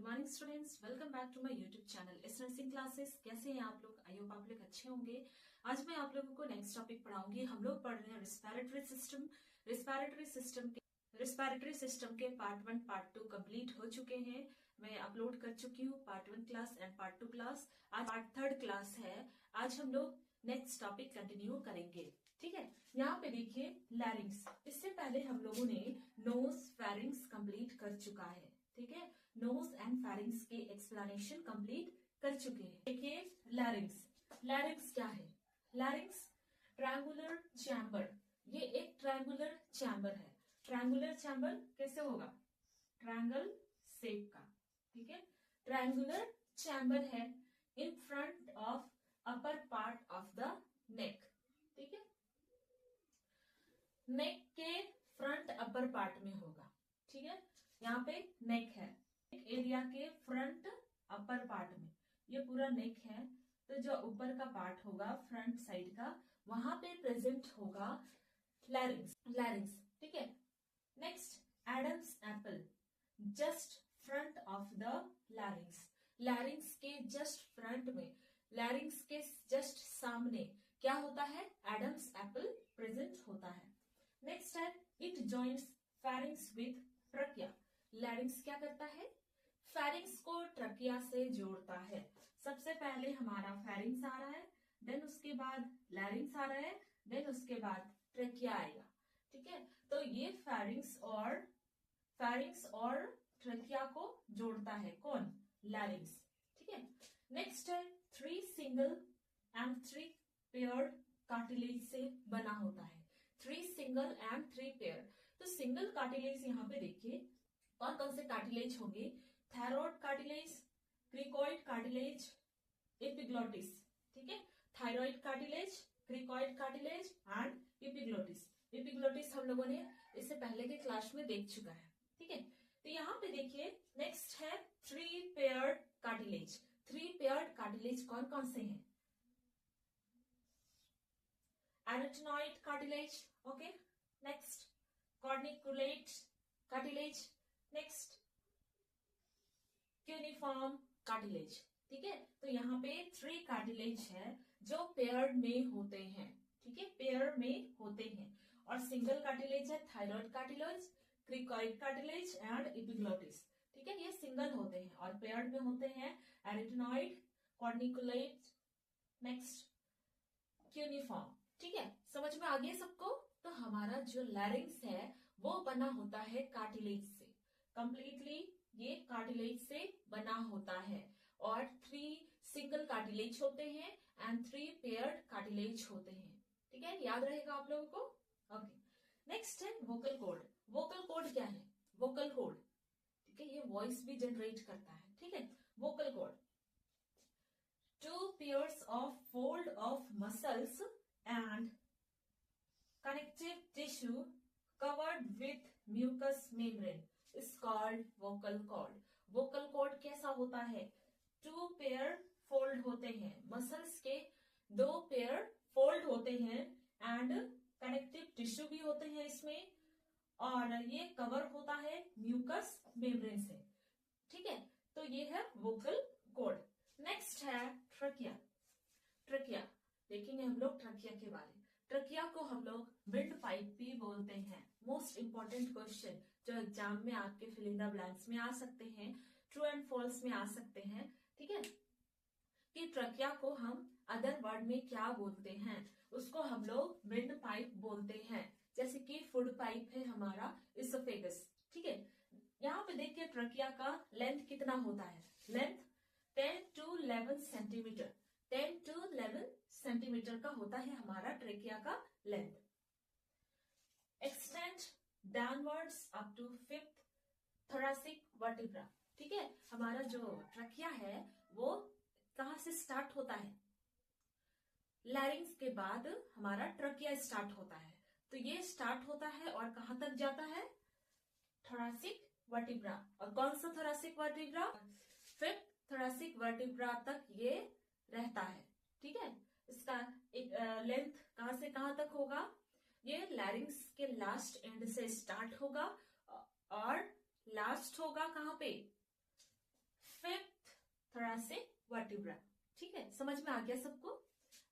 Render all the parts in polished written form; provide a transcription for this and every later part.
Morning students, welcome back to my YouTube channel S nursing classes. कैसे हैं आप लोग? आई होप आप लोग अच्छे होंगे। आज मैं आप लोगों को नेक्स्ट टॉपिक पढ़ाऊंगी। हम लोग पढ़ रहे हैं रिस्पिरेटरी सिस्टम। रिस्पिरेटरी सिस्टम के पार्ट 1 पार्ट 2 कंप्लीट हो चुके हैं। मैं अपलोड कर चुकी हूँ part 1 class and part 2 class. आज पार्ट 3 क्लास है। आज हम लोग नेक्स्ट टॉपिक कंटिन्यू करेंगे। ठीक है, यहाँ पे देखिए लैरिंग्स। इससे पहले हम लोगों ने नोज फेरिंग्स कंप्लीट कर चुका है। ठीक है, नोज एंड फेरिंग्स के एक्सप्लेनेशन कंप्लीट कर चुके हैं। देखिए लैरिंग्स। लैरिंग्स क्या है? लैरिंग्स ट्रायंगुलर चैम्बर। ये एक ट्रायंगुलर चैम्बर है। ट्रायंगुलर चैम्बर कैसे होगा? ट्रायंगल शेप का। ठीक है, ट्रायंगुलर चैम्बर है in front of upper part of the neck. ठीक है, नेक के फ्रंट अपर पार्ट में होगा। ठीक है, यहाँ पे नेक है, नेक एरिया के फ्रंट अपर पार्ट में ये पूरा नेक है। तो जो ऊपर का पार्ट होगा फ्रंट साइड का, वहां पे प्रेजेंट होगा लैरिंग्स। लैरिंग्स ठीक है। Next Adam's apple, just front of the larynx. लैरिंग्स के जस्ट फ्रंट में, लैरिंग्स के जस्ट सामने क्या होता है? एडम्स एप्पल प्रेजेंट होता है। नेक्स्ट है it joints pharynx with trachea. लैरिंग्स क्या करता है? फेरिंग्स को ट्रकिया से जोड़ता है। सबसे पहले हमारा फेरिंग्स आ रहा है, देन उसके बाद लैरिंग्स आ रहा है, देन उसके बाद ट्रकिया आएगा। ठीक है, तो ये फेरिंग्स और ट्रकिया को जोड़ता है कौन? लैरिंग्स। ठीक है, नेक्स्ट है 3 सिंगल एंड 3 पेयर्ड कार्टिलेज से बना होता है। 3 सिंगल एंड 3 पेयर। तो सिंगल कार्टिलेज यहाँ पे देखिए कौन कौन से कार्टिलेज होंगे? Thyroid cartilage, cricoid cartilage, epiglottis. ठीक है, thyroid cartilage, cricoid cartilage and epiglottis. Epiglottis हम लोगों ने इससे पहले के क्लास में देख चुका है। ठीक है, तो यहाँ पे देखिए नेक्स्ट है 3 पेयर्ड कार्टिलेज। 3 पेयर्ड कार्टिलेज कौन कौन से हैं? Arytenoid cartilage, okay. Next corniculate cartilage, next cuneiform cartilage. ठीक है, तो यहाँ पे 3 कार्टिलेज है जो पेयर में होते हैं। ठीक है, पेयर में होते हैं। और सिंगल कार्टिलेज है thyroid cartilage, cricoid cartilage and epiglottis. ठीक है, ये सिंगल होते हैं। और पेयर में होते हैं एरेटिनॉइड, कॉर्निकुलेट, नेक्स्ट क्यूनिफॉर्म। ठीक है, समझ में आ गया सबको? तो हमारा जो लैरिंग्स है वो बना होता है कार्टिलेज से। कंप्लीटली ये कार्टिलेज से बना होता है। और 3 सिंगल कार्टिलेज होते हैं एंड 3 पेयर्ड कार्टिलेज होते हैं। ठीक है, याद रहेगा आप लोगों को? ओके, नेक्स्ट है वोकल कॉर्ड। वोकल कॉर्ड क्या है? वोकल कॉर्ड ठीक है, ये वॉइस भी जनरेट करता है। ठीक है, vocal cord 2 pairs of fold of muscles and connective tissue covered with mucous membrane is called vocal cord. vocal cord कैसा होता है? 2 पेयर फोल्ड होते हैं, मसल्स के 2 पेयर फोल्ड होते हैं एंड कनेक्टिव टिश्यू भी होते हैं इसमें, और ये कवर होता है म्यूकस मेम्ब्रेन से। ठीक है, तो ये है वोकल कॉर्ड। नेक्स्ट है ट्रकिया। ट्रकिया देखेंगे हम लोग ट्रकिया के बारे में। ट्रकिया को हम लोग विंड पाइप भी बोलते हैं। मोस्ट इंपॉर्टेंट क्वेश्चन जो एग्जाम में आपके फिल इन द ब्लैंक्स में आ सकते हैं, ट्रू एंड फॉल्स में आ सकते हैं। ठीक है, कि ट्रकिया को हम अदर वर्ड में क्या बोलते हैं? उसको हम लोग विंड पाइप बोलते हैं। जैसे कि फूड पाइप है हमारा इसोफेगस। ठीक है, यहाँ पे देखिए ट्रकिया का लेंथ कितना होता है? Length 10 to 11 centimetre. 10 to 11 centimetre का होता है हमारा ट्रकिया का length. Extend downwards up to 5th thoracic vertebra। ठीक है, हमारा जो ट्रकिया है वो कहां से स्टार्ट होता है? लैरिंग्स के बाद हमारा ट्रकिया स्टार्ट होता है। तो ये स्टार्ट होता है और कहां तक जाता है? Thoracic vertebra. और कौन सा thoracic vertebra? 5th thoracic vertebra तक ये रहता है। ठीक है, इसका एक लेंथ कहां से कहां तक होगा? ये लैरिंग्स के लास्ट एंड से स्टार्ट होगा और लास्ट होगा कहां पे? वर्टिब्रा। ठीक है, समझ में आ गया सबको।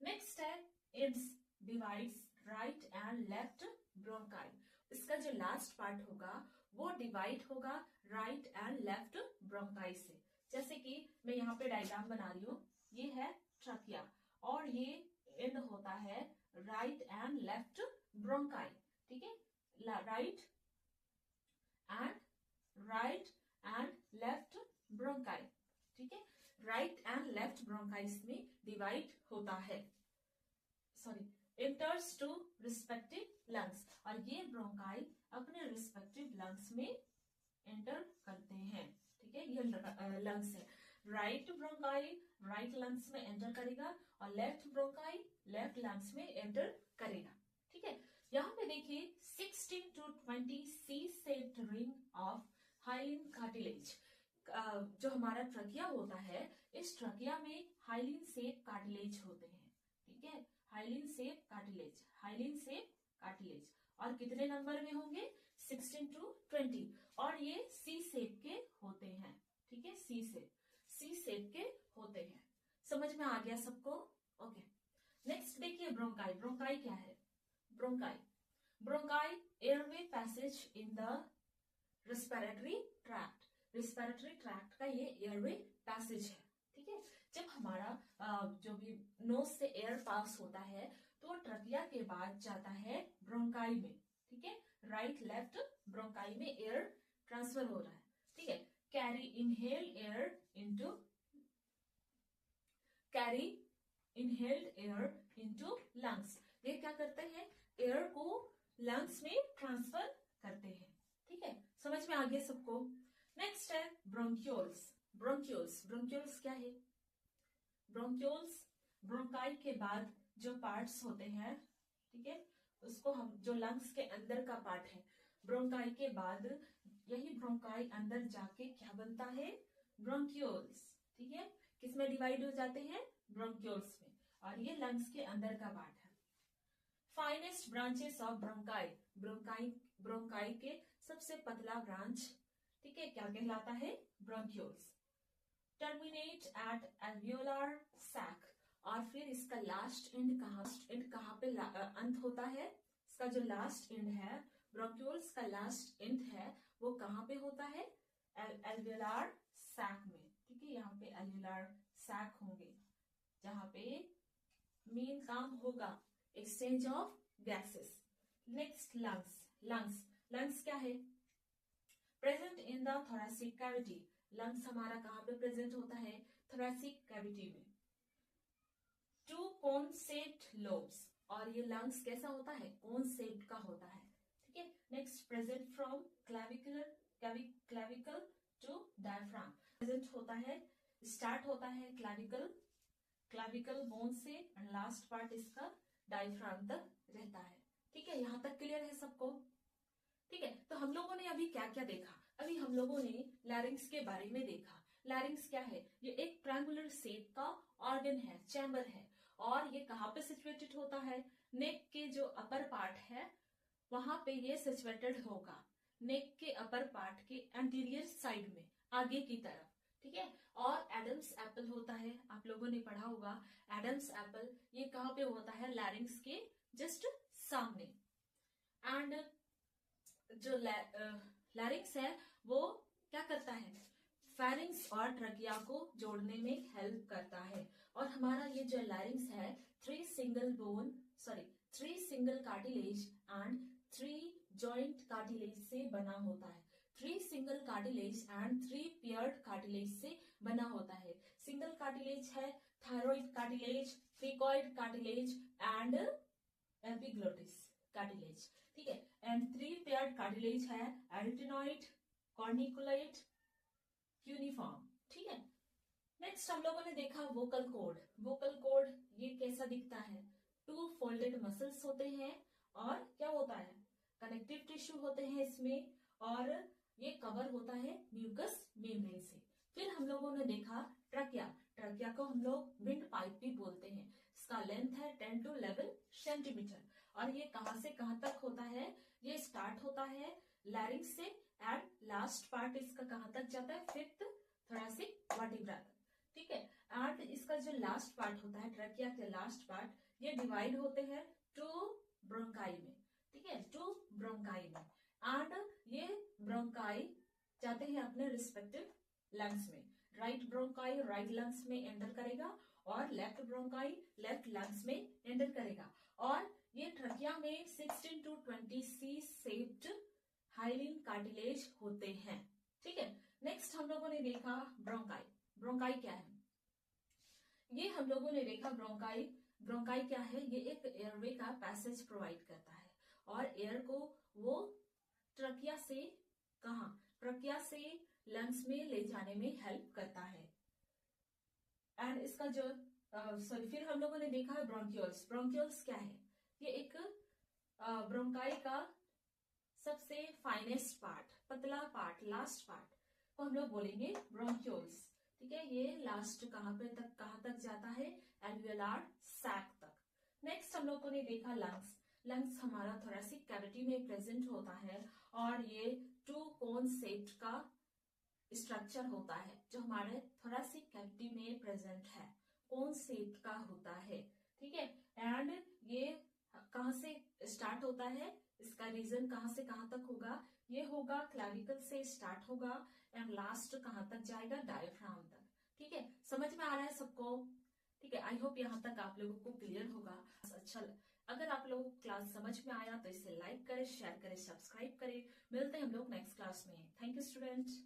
नेक्स्ट है it's divides right and left bronchi. इसका जो लास्ट पार्ट होगा वो डिवाइड होगा राइट एंड लेफ्ट ब्रोंकाई से। जैसे कि मैं यहाँ पे डायग्राम बना रही हूँ, ये है ट्रकिया और ये एंड होता है राइट एंड लेफ्ट ब्रोंकाई। ठीक है, राइट एंड लेफ्ट ब्रोंकाई। ठीक है, राइट एंड लेफ्ट ब्रोंकाइस में डिवाइड होता है, sorry enters to respective lungs, और ये ब्रोंकाई अपने रिस्पेक्टिव लंग्स में एंटर करते हैं। ठीक है, ये लंग्स है। राइट ब्रोंकाई राइट लंग्स में एंटर करेगा और लेफ्ट ब्रोंकाई लेफ्ट लंग्स में एंटर करेगा। ठीक है, यहाँ पे देखिए 16 to 20 C-shaped ring of hyaline cartilage. जो हमारा ट्रकिया होता है, इस ट्रकिया में हाइलिन सेप कार्टिलेज होते हैं। ठीक है, हाइलिन सेप कार्टिलेज और कितने नंबर में होंगे? 16 to 20, और ये सी सेप के होते हैं। ठीक है, सी सेप के होते हैं। समझ में आ गया सबको? ओके, नेक्स्ट देखिए ब्रोंकाई। ब्रोंकाई क्या है? Bronchi airway passage in the respiratory tract. Respiratory tract का ये एयरवे पैसेज है। ठीक है, जब हमारा जो भी नोज से एयर पास होता है तो ट्रकिया के बाद जाता है ब्रोंकाई में। ठीक है, राइट लेफ्ट ब्रोंकाई में एयर ट्रांसफर हो रहा है। ठीक है, carry inhaled air into lungs. ये क्या करते हैं? एयर को लंग्स में ट्रांसफर करते हैं। ठीक है, समझ में आ गया सबको? नेक्स्ट है ब्रोंक्यूल्स क्या है? ब्रोंक्यूल्स ब्रोंकाई के बाद जो पार्ट्स होते हैं, ठीक है, उसको हम जो लंग्स के अंदर का पार्ट है, ब्रोंकाई के बाद यही ब्रोंकाई अंदर जाके क्या बनता है? ब्रोंक्यूल्स। ठीक है, किसमें डिवाइड हो जाते हैं? ब्रोंक्यूल्स में, और ये लंग्स के अंदर का पार्ट है। फाइनेस्ट ब्रांचेस ऑफ ब्रोंकाई के सबसे पतला ब्रांच, ठीक है, क्या कहलाता है? Bronchioles. Terminate at alveolar sac, और फिर इसका लास्ट एंड कहाँ पे अंत होता है? इसका जो लास्ट एंड है, ब्रोंक्यूल्स का लास्ट एंड है, वो कहाँ पे होता है? एल्वियोलर सैक में। ठीक है, यहाँ पे एल्वियोलर सैक होंगे जहां पे मेन काम होगा exchange of gases. Next lungs क्या है? Present in the thoracic cavity. Lungs हमारा कहाँ पे प्रेजेंट होता है? थोरैसिक कैविटी में। 2 कोन शेप्ड लोब्स, और ये लंग्स कैसा होता है? कोन शेप्ड का होता है। ठीक है, next present from clavicle to diaphragm. Present होता है, स्टार्ट होता है क्लैविकल बोन से, एंड लास्ट पार्ट इसका डायफ्राम तक रहता है। ठीक है, यहां तक क्लियर है सबको? ठीक है, तो हम लोगों ने अभी क्या क्या देखा? अभी हम लोगों ने लैरिंग्स के बारे में देखा। लैरिंग्स क्या है? ये एक ट्रायंगुलर शेप का ऑर्गन है, चैम्बर है, और ये कहाँ पे सिचुएटेड होता है? नेक के जो अपर पार्ट है वहां पे ये सिचुएटेड होगा, नेक के अपर पार्ट के एंटीरियर साइड में, आगे की तरफ। ठीक है, और एडम्स एप्पल होता है, आप लोगों ने पढ़ा होगा एडम्स एप्पल, ये कहाँ पे होता है? लैरिंग्स के जस्ट सामने। एंड जो लैरिंग्स है वो क्या करता है? फेरिंग्स और ट्रकिया को जोड़ने में हेल्प करता है। और हमारा ये जो लैरिंग्स है 3 single cartilage and 3 joint cartilage से बना होता है। 3 single cartilage and 3 paired cartilage से बना होता है। सिंगल कार्टिलेज है thyroid cartilage, cricoid cartilage and epiglottis cartilage. ठीक है, एंड 3 पेयर्ड कार्टिलेज है एरिटेनॉइड, कॉर्निकुलेट, यूनिफॉर्म। ठीक है, नेक्स्ट हम लोगों ने देखा वोकल कॉर्ड ये कैसा दिखता है? 2 फोल्डेड मसल्स होते हैं, और क्या होता है? कनेक्टिव टिश्यू होते हैं इसमें, और ये कवर होता है म्यूकस मेम्ब्रेन से। फिर हम लोगों ने देखा ट्रकिया को हम लोग विंड पाइप भी बोलते हैं। इसका लेंथ है 10 to 11 सेंटीमीटर, और ये कहां से कहां तक होता है? ये स्टार्ट होता है लैरिंग्स से, एंड लास्ट पार्ट इसका कहां तक जाता है? 5th थोरैसिक वर्टिब्रा तक। ठीक है, एंड इसका जो लास्ट पार्ट होता है, ट्रकिया के लास्ट पार्ट, ये डिवाइड होते हैं टू ब्रोंकाई में, ठीक है, टू ब्रोंकाई में। एंड ये ब्रोंकाई जाते हैं अपने रिस्पेक्टिव लंग्स में। राइट ब्रोंकाई राइट लंग्स में एंटर करेगा और लेफ्ट ब्रोंकाई लेफ्ट लंग्स में एंटर करेगा। और ये ट्रकिया में 16 to 20 C shaped hyaline cartilage होते हैं, ठीक है। नेक्स्ट हम लोगों ने देखा ब्रोंकाई। ब्रोंकाई क्या है? ये हम लोगों ने देखा ब्रोंकाई। ब्रोंकाई क्या है? ये एक एयरवे का पैसेज प्रोवाइड करता है और एयर को वो ट्रकिया से कहां, ट्रकिया से लंग्स में ले जाने में हेल्प करता है। एंड इसका जो सॉरी फिर हम लोगों ने देखा है ब्रोंक्यूल्स। ब्रोंक्यूल्स क्या है? ये एक ब्रोंकाई का सबसे फाइनेस्ट पार्ट, पतला पार्ट, लास्ट पार्ट को हम लोग बोलेंगे ब्रोंक्यूल्स, ठीक है। ये लास्ट कहां तक जाता है? एल्वियोलार सैक तक। नेक्स्ट हम लोगों ने देखा लंग्स। लंग्स हमारा थोरेसिक कैविटी में प्रेजेंट होता है और ये टू कोन शेप्ड का स्ट्रक्चर होता है जो हमारे थोरेसिक कैविटी में प्रेजेंट है, कोन शेप का होता है, ठीक है। एंड ये कहां से स्टार्ट होता है? इसका रीजन कहां से कहां तक होगा? ये होगा क्लैविकल से स्टार्ट होगा एंड लास्ट कहां तक जाएगा? डायफ्राम तक, ठीक है। समझ में आ रहा है सबको? ठीक है, आई होप यहाँ तक आप लोगों को क्लियर होगा। अच्छा, अगर आप लोगों को क्लास समझ में आया तो इसे लाइक करें, शेयर करें, सब्सक्राइब करें। मिलते हैं हम लोग नेक्स्ट क्लास में। Thank you student.